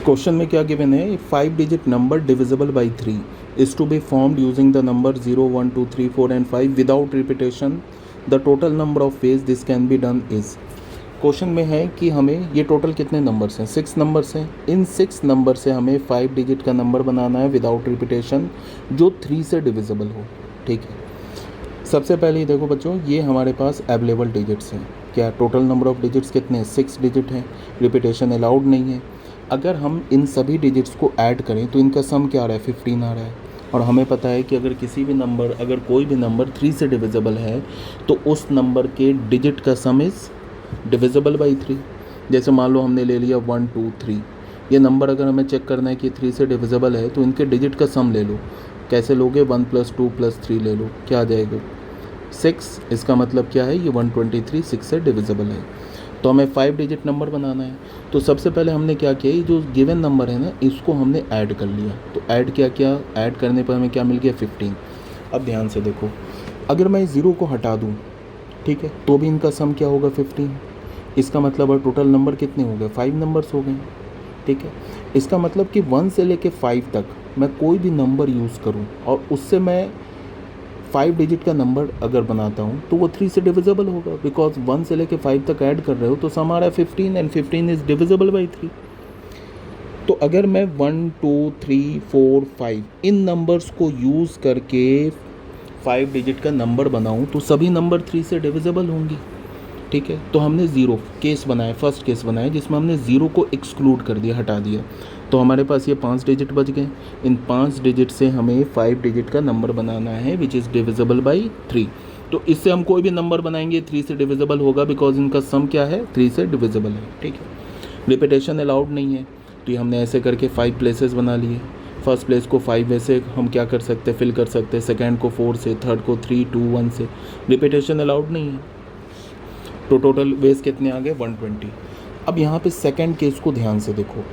Question में क्या given है, 5 digit number divisible by 3 is to be formed using the number 0 1 2 3 4 and 5 without repetition. The total number of ways this can be done is. Question में है कि हमें ये total कितने numbers हैं, 6 नंबर्स हैं। इन 6 नंबर से हमें 5 डिजिट का नंबर बनाना है विदाउट रिपीटेशन जो 3 से डिविजिबल हो। ठीक है, सबसे पहले ही देखो बच्चों, ये हमारे पास अवेलेबल डिजिट्स हैं। क्या टोटल नंबर ऑफ डिजिट्स कितने हैं, 6 डिजिट हैं। रिपीटेशन अलाउड नहीं है। अगर हम इन सभी डिजिट्स को ऐड करें तो इनका सम क्या आ रहा है, 15 आ रहा है। और हमें पता है कि अगर कोई भी नंबर 3 से डिविजिबल है तो उस नंबर के डिजिट का सम इज़ डिविजिबल बाई 3। जैसे मान लो हमने ले लिया 1 2 3, ये नंबर अगर हमें चेक करना है कि 3 से डिविजिबल है तो इनके डिजिट का सम ले लो। कैसे लोगे, 1 + 2 + 3 ले लो, क्या आ जाएगा 6। इसका मतलब क्या है, ये 123 6 से डिविजिबल है। तो हमें 5 डिजिट नंबर बनाना है। तो सबसे पहले हमने क्या किया, ये जो गिवन नंबर है ना इसको हमने ऐड कर लिया। तो ऐड क्या ऐड करने पर हमें क्या मिल गया, 15। अब ध्यान से देखो, अगर मैं 0 को हटा दूँ, ठीक है, तो भी इनका सम क्या होगा, 15। इसका मतलब है टोटल नंबर कितने हो गए, 5 नंबर्स हो गए। ठीक है, इसका मतलब कि 1 से लेके 5 तक मैं कोई भी नंबर यूज़ करूं और उससे मैं 5 डिजिट का नंबर अगर बनाता हूं तो वो 3 से डिविजिबल होगा, बिकॉज 1 से लेके 5 तक ऐड कर रहे हो तो सम आ रहा है 15 एंड 15 इज़ डिविजिबल बाई 3। तो अगर मैं 1 2 3 4 5 इन नंबर्स को यूज़ करके 5 डिजिट का नंबर बनाऊं तो सभी नंबर 3 से डिविजिबल होंगी। ठीक है, तो हमने ज़ीरो केस बनाया, फर्स्ट केस बनाया जिसमें हमने ज़ीरो को एक्सक्लूड कर दिया, हटा दिया। तो हमारे पास ये 5 डिजिट बच गए। इन 5 डिजिट से हमें 5 डिजिट का नंबर बनाना है विच इज़ डिविजिबल बाई 3। तो इससे हम कोई भी नंबर बनाएंगे 3 से डिविजिबल होगा, बिकॉज इनका सम क्या है, 3 से डिविजिबल है। ठीक है, रिपीटेशन अलाउड नहीं है। तो ये हमने ऐसे करके 5 प्लेसेस बना लिए। फर्स्ट प्लेस को 5 वे से हम क्या कर सकते हैं, फिल कर सकते हैं। सेकेंड को 4 से, थर्ड को 3 2 1 से। रिपीटेशन अलाउड नहीं है। तो टोटल वेज कितने आ गए, 120। अब यहाँ पे सेकंड केस को ध्यान से देखो।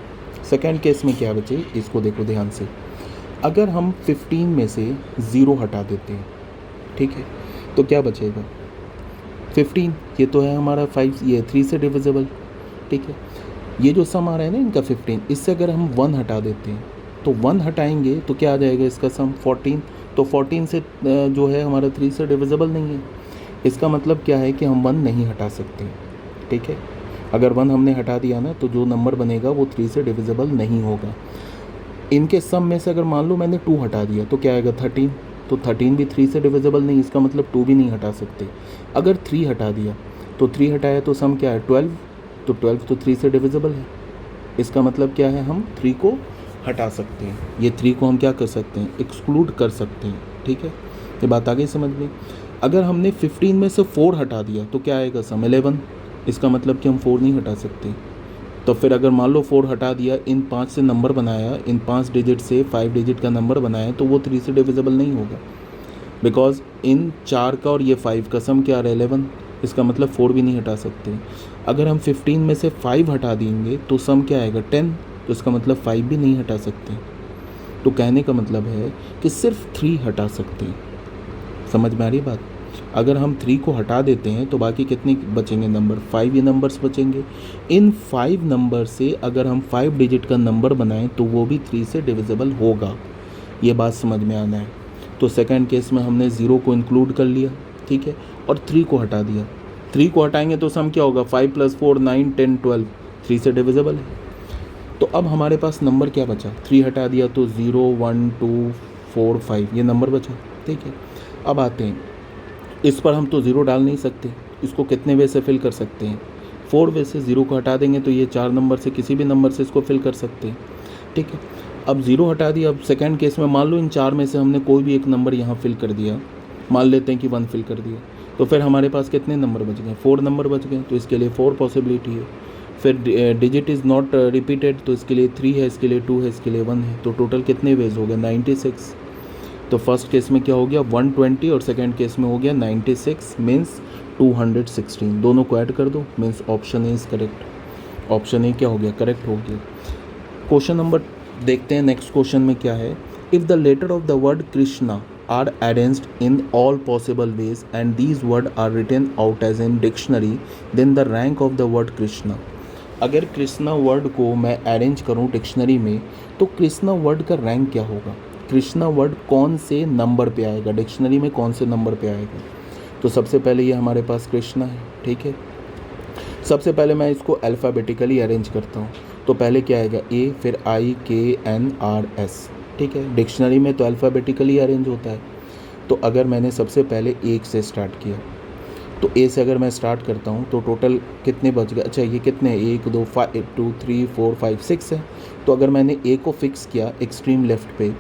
सेकंड केस में क्या बचे, इसको देखो ध्यान से। अगर हम 15 में से 0 हटा देते हैं, ठीक है, तो क्या बचेगा 15। ये तो है हमारा 5, ये 3 से डिविजिबल। ठीक है, ये जो सम आ रहा है ना इनका 15, इससे अगर हम 1 हटा देते हैं तो 1 हटाएंगे तो क्या आ जाएगा इसका सम 14। तो 14 से जो है हमारा 3 से डिविजिबल नहीं है। इसका मतलब क्या है कि हम 1 नहीं हटा सकते। ठीक है, अगर 1 हमने हटा दिया ना तो जो नंबर बनेगा वो 3 से डिविजिबल नहीं होगा। इनके सम में से अगर मान लो मैंने 2 हटा दिया तो क्या आएगा 13। तो 13 भी 3 से डिविजिबल नहीं, इसका मतलब 2 भी नहीं हटा सकते। अगर 3 हटा दिया तो 3 हटाया तो सम क्या है 12। तो 12 तो 3 से डिविजिबल है। इसका मतलब क्या है, हम 3 को हटा सकते हैं। ये 3 को हम क्या कर सकते हैं, एक्सक्लूड कर सकते हैं। ठीक है, ये बात आ गई समझ में। अगर हमने 15 में से 4 हटा दिया तो क्या आएगा सम 11। इसका मतलब कि हम 4 नहीं हटा सकते। तो फिर अगर मान लो 4 हटा दिया, इन 5 से नंबर बनाया, इन 5 डिजिट से 5 डिजिट का नंबर बनाया, तो वो 3 से डिविजिबल नहीं होगा, बिकॉज इन 4 का और ये 5 का सम क्या आ रहा है 11। इसका मतलब 4 भी नहीं हटा सकते। अगर हम 15 में से 5 हटा देंगे तो सम क्या आएगा 10। तो इसका मतलब 5 भी नहीं हटा सकते। तो कहने का मतलब है कि सिर्फ 3 हटा सकते हैं। समझ में आ रही बात। अगर हम 3 को हटा देते हैं तो बाकी कितने बचेंगे नंबर, 5 ये नंबर्स बचेंगे। इन 5 नंबर से अगर हम 5 डिजिट का नंबर बनाएं तो वो भी 3 से डिविजिबल होगा। ये बात समझ में आना है। तो सेकंड केस में हमने 0 को इंक्लूड कर लिया, ठीक है, और 3 को हटा दिया। 3 को हटाएंगे तो सम क्या होगा, 5 + 4 9 10 12, 3 से डिविजिबल है। तो अब हमारे पास नंबर क्या बचा, 3 हटा दिया तो 0 1 2 4 5 ये नंबर बचा। ठीक है, अब आते हैं इस पर। हम तो 0 डाल नहीं सकते, इसको कितने वे से फिल कर सकते हैं, 4 वे से। 0 को हटा देंगे तो ये 4 नंबर से किसी भी नंबर से इसको फिल कर सकते हैं। ठीक है, अब 0 हटा दिया। अब सेकंड केस में मान लो इन 4 में से हमने कोई भी एक नंबर यहाँ फिल कर दिया, मान लेते हैं कि 1 फिल कर दिया, तो फिर हमारे पास कितने नंबर बच गए, 4 नंबर बच गए। तो इसके लिए 4 पॉसिबिलिटी है। फिर डिजिट इज़ नॉट रिपीटेड, तो इसके लिए 3 है, इसके लिए 2 है, इसके लिए 1 है। तो टोटल कितने वेज हो गए 96। तो फर्स्ट केस में क्या हो गया 120 और सेकंड केस में हो गया 96 मीन्स 216। दोनों को ऐड कर दो, means option A is correct. Option A क्या हो गया, करेक्ट हो गया। क्वेश्चन नंबर देखते हैं, नेक्स्ट क्वेश्चन में क्या है। If the letter of the word Krishna are arranged in all possible ways and these word are written out as in dictionary, then the rank of the word Krishna. अगर Krishna word को मैं arrange करूं dictionary में तो Krishna word का rank क्या होगा, Krishna word कौन से नंबर पे आएगा, डिक्शनरी में कौन से नंबर पे आएगा। तो सबसे पहले ये हमारे पास कृष्णा है, ठीक है। सबसे पहले मैं इसको अल्फ़ाबेटिकली अरेंज करता हूँ, तो पहले क्या आएगा ए, फिर आई, के, एन, आर, एस, ठीक है। डिक्शनरी में तो अल्फ़ाबेटिकली अरेंज होता है। तो अगर मैंने सबसे पहले एक से स्टार्ट किया, तो ए से अगर मैं स्टार्ट करता हूँ तो टोटल कितने बच गए, अच्छा ये कितने, 1 2 5 2 3 4 5 6 है। तो अगर मैंने ए को फिक्स किया एक्सट्रीम लेफ़्ट पे,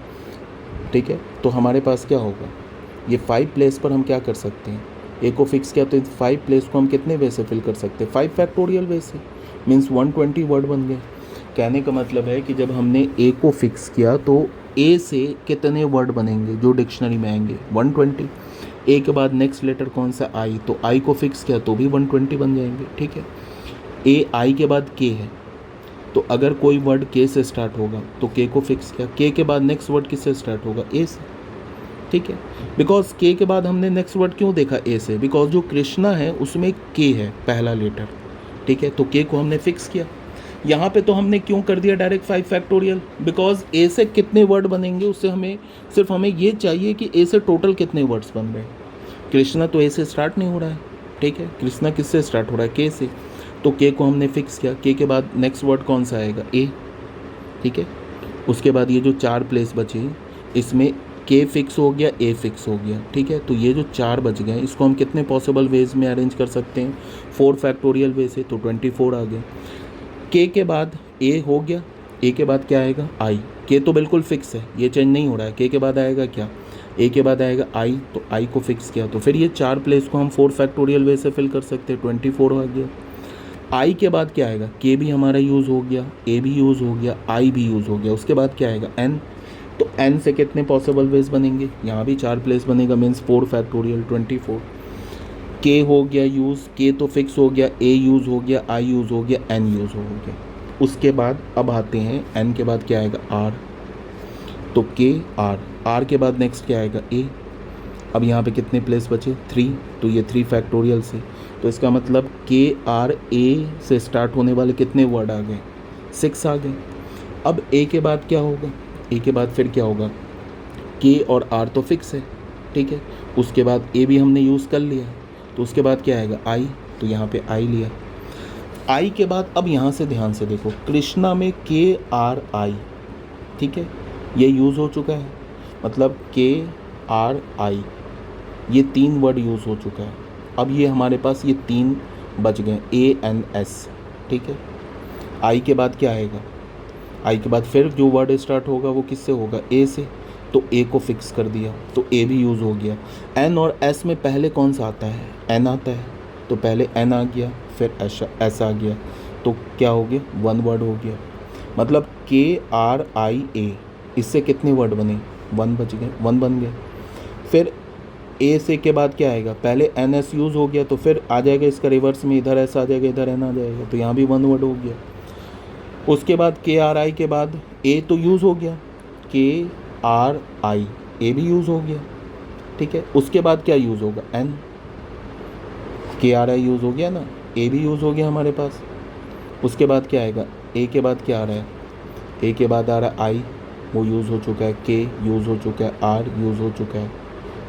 ठीक है, तो हमारे पास क्या होगा, ये 5 प्लेस पर हम क्या कर सकते हैं, ए को फिक्स किया तो 5 प्लेस को हम कितने वे से फिल कर सकते हैं, 5 फैक्टोरियल वे से, मीन्स 120 वर्ड बन गए। कहने का मतलब है कि जब हमने ए को फिक्स किया तो ए से कितने वर्ड बनेंगे जो डिक्शनरी में आएंगे, 120। ए के बाद नेक्स्ट लेटर कौन सा, आई, तो आई को फिक्स किया तो भी 120 बन जाएंगे, ठीक है। ए आई के बाद के है, तो अगर कोई वर्ड के से स्टार्ट होगा तो के को फिक्स किया, के के बाद नेक्स्ट वर्ड किससे स्टार्ट होगा, ए से, ठीक है। बिकॉज के के बाद हमने नेक्स्ट वर्ड क्यों देखा ए से, बिकॉज जो कृष्णा है उसमें के है पहला लेटर, ठीक है, तो के को हमने फिक्स किया। यहाँ पे तो हमने क्यों कर दिया डायरेक्ट 5 फैक्टोरियल, बिकॉज ए से कितने वर्ड बनेंगे उससे हमें ये चाहिए कि ए से टोटल कितने वर्ड्स बन रहे हैं। कृष्णा तो ए से स्टार्ट नहीं हो रहा है, ठीक है, कृष्णा किससे स्टार्ट हो रहा है, के से, तो के को हमने फिक्स किया। के बाद नेक्स्ट वर्ड कौन सा आएगा, ए, ठीक है। उसके बाद ये जो 4 प्लेस बचे इसमें के फिक्स हो गया, ए फिक्स हो गया, ठीक है। तो ये जो 4 बच गए इसको हम कितने पॉसिबल वेज में अरेंज कर सकते हैं, 4 फैक्टोरियल वे से, तो 24 आ गए। के बाद ए हो गया, ए के बाद क्या आएगा, आई, के तो बिल्कुल फिक्स है, ये चेंज नहीं हो रहा है। के बाद आएगा क्या, ए के बाद आएगा आई, तो आई को फिक्स किया, तो फिर ये 4 प्लेस को हम 4 फैक्टोरियल वे से फिल कर सकते हैं, 24 आ गया। आई के बाद क्या आएगा, के भी हमारा यूज़ हो गया, ए भी यूज़ हो गया, आई भी यूज़ हो गया। उसके बाद क्या आएगा, एन, तो एन से कितने पॉसिबल वेज बनेंगे, यहाँ भी 4 प्लेस बनेगा, मीन्स 4 फैक्टोरियल 24। के हो गया यूज़, के तो फिक्स हो गया, ए यूज़ हो गया, आई यूज़ हो गया, एन यूज़ हो गया। उसके बाद अब आते हैं एन के बाद क्या आएगा, आर, तो के, आर के बाद नेक्स्ट क्या आएगा, ए। अब यहाँ पे कितने प्लेस बचे, 3, तो ये 3 फैक्टोरियल से, तो इसका मतलब के आर ए से स्टार्ट होने वाले कितने वर्ड आ गए, 6 आ गए। अब ए के बाद क्या होगा, ए के बाद फिर क्या होगा, के और आर तो फिक्स है, ठीक है। उसके बाद ए भी हमने यूज़ कर लिया, तो उसके बाद क्या आएगा, आई, तो यहाँ पे आई लिया। आई के बाद अब यहाँ से ध्यान से देखो, कृष्णा में के आर आई, ठीक है, ये यूज़ हो चुका है, मतलब के आर आई, ये 3 वर्ड यूज़ हो चुका है। अब ये हमारे पास ये 3 बच गए, ए एन एस, ठीक है। आई के बाद क्या आएगा, आई के बाद फिर जो वर्ड स्टार्ट होगा वो किससे होगा, ए से, तो ए को फिक्स कर दिया, तो ए भी यूज़ हो गया। एन और एस में पहले कौन सा आता है, एन आता है, तो पहले एन आ गया, फिर एस आ गया, तो क्या हो गया, 1 वर्ड हो गया। मतलब के आर आई ए, इससे कितने वर्ड बने, 1 बच गए, 1 बन गए। फिर ए से के बाद क्या आएगा, पहले एन एस यूज़ हो गया, तो फिर आ जाएगा इसका रिवर्स में, इधर एस आ जाएगा, इधर एन आ जाएगा, तो यहाँ भी 1 वर्ड हो गया। उसके बाद के आर आई के बाद ए तो यूज़ हो गया, के आर आई, ए भी यूज़ हो गया, ठीक है। उसके बाद क्या यूज़ होगा, एन, के आर आई यूज़ हो गया ना, ए भी यूज़ हो गया हमारे पास। उसके बाद क्या आएगा, ए के बाद क्या आ रहा है, ए के बाद आ रहा है आई, वो यूज़ हो चुका है, के यूज़ हो चुका है, आर यूज़ हो चुका है,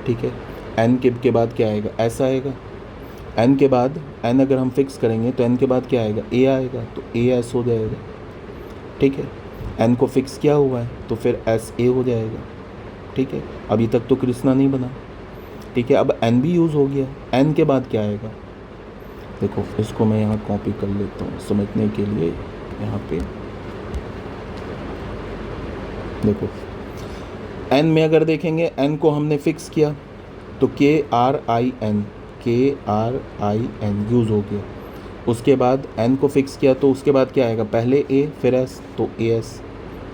ठीक है। एन के बाद क्या आएगा, एस आएगा। एन के बाद, एन अगर हम फिक्स करेंगे तो एन के बाद क्या आएगा, ए आएगा, तो ए एस हो जाएगा, ठीक है। एन को फिक्स किया हुआ है तो फिर एस ए हो जाएगा, ठीक है। अभी तक तो कृष्णा नहीं बना, ठीक है। अब एन भी यूज़ हो गया, एन के बाद क्या आएगा, देखो इसको मैं यहाँ कॉपी कर लेता हूँ समझने के लिए। यहाँ पे देखो, एन में अगर देखेंगे, एन को हमने फिक्स किया तो के आर आई एन, के आर आई एन यूज़ हो गया। उसके बाद एन को फिक्स किया तो उसके बाद क्या आएगा, पहले ए फिर एस, तो ए एस,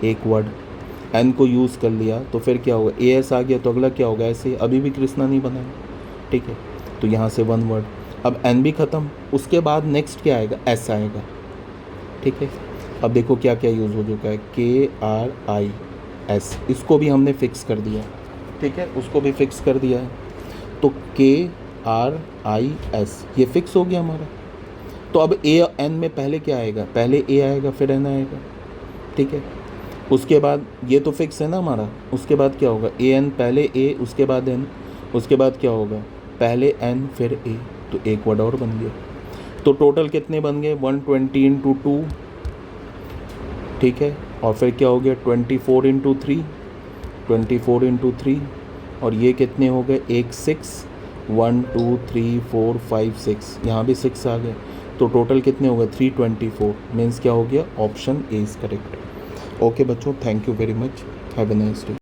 एक वर्ड। एन को यूज़ कर लिया तो फिर क्या होगा, ए एस आ गया, तो अगला क्या होगा, ऐसे अभी भी कृष्णा नहीं बना है, ठीक है, तो यहाँ से 1 वर्ड। अब एन भी ख़त्म, उसके बाद नेक्स्ट क्या आएगा, एस आएगा, ठीक है। अब देखो क्या क्या यूज़ हो चुका है, के आर आई एस, इसको भी हमने फिक्स कर दिया, ठीक है, उसको भी फिक्स कर दिया है, तो के आर आई एस ये फिक्स हो गया हमारा। तो अब ए एन में पहले क्या आएगा, पहले ए आएगा फिर एन आएगा, ठीक है। उसके बाद ये तो फिक्स है ना हमारा, उसके बाद क्या होगा, ए एन पहले ए उसके बाद एन, उसके बाद क्या होगा, पहले एन फिर ए, तो एक वर्ड और बन गया। तो टोटल कितने बन गए, 120 इंटू 2, ठीक है, और फिर क्या हो गया 24 इंटू 3, 24 इंटू 3, और ये कितने हो गए, एक 6, 1 2 3 4 5 6, यहाँ भी 6 आ गए, तो टोटल कितने हो गए 324, मीन्स क्या हो गया, option A is correct. Okay बच्चों, thank you very much, have a nice day.